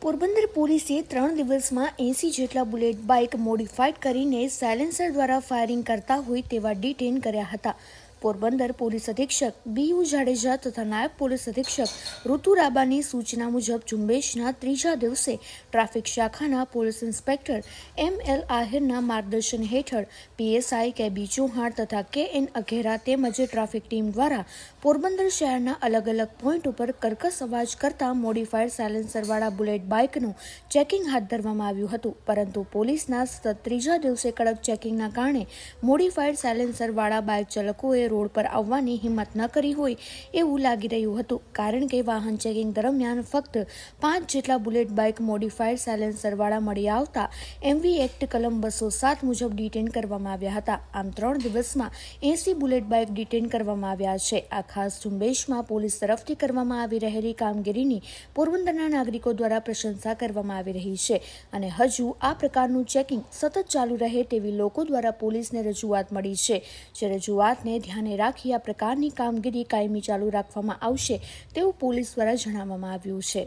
પોરબંદર પોલીસે 3 દિવસમાં 80 જેટલા બુલેટ બાઇક મોડિફાઈડ કરીને સાયલેન્સર દ્વારા ફાયરિંગ કરતા હોય તેવા ડિટેન કર્યા હતા. પોરબંદર પોલીસ અધિક્ષક બીયુ જાડેજા તથા નાયબ પોલીસ અધિક્ષક ઋતુ રાબાની સૂચના મુજબ ઝુંબેશના ત્રીજા દિવસે ટ્રાફિક શાખાના પોલીસ ઇન્સ્પેક્ટર ML આહિરના માર્ગદર્શન હેઠળ PSI કેબી ચૌહાણ તથા KN અઘેરા તેમજ ટ્રાફિક ટીમ દ્વારા પોરબંદર શહેરના અલગ અલગ પોઈન્ટ ઉપર કર્કશ અવાજ કરતા મોડિફાઈડ સાયલેન્સરવાળા બુલેટ બાઇકનું ચેકિંગ હાથ ધરવામાં આવ્યું હતું. પરંતુ પોલીસના સતત ત્રીજા દિવસે કડક ચેકિંગના કારણે મોડિફાઈડ સાયલેન્સરવાળા બાઇક ચાલકોએ રોડ પર આવવાની હિંમત ન કરી હોય એવું લાગી રહ્યું હતું, કારણ કે વાહન ચેકિંગ દરમિયાન ફક્ત 5 જેટલા બુલેટ બાઇક મોડિફાઈડ સાયલેન્સરવાળા મળી આવતા MV એક્ટ કલમ 207 મુજબ ડિટેન કરવામાં આવ્યા હતા. આમ 3 દિવસમાં 80 બુલેટ બાઇક ડિટેન કરવામાં આવ્યા છે. આ ખાસ ઝુંબેશમાં પોલીસ તરફથી કરવામાં આવી રહેલી કામગીરીની પોરબંદરના નાગરિકો દ્વારા પ્રશંસા કરવામાં આવી રહી છે અને હજુ આ પ્રકારનું ચેકિંગ સતત ચાલુ રહે તેવી લોકો દ્વારા પોલીસને રજૂઆત મળી છે. જે રજૂઆતને ધ્યાને રાખી આ પ્રકારની કામગીરી કાયમી ચાલુ રાખવામાં આવશે તેવું પોલીસ દ્વારા જણાવવામાં આવ્યું છે.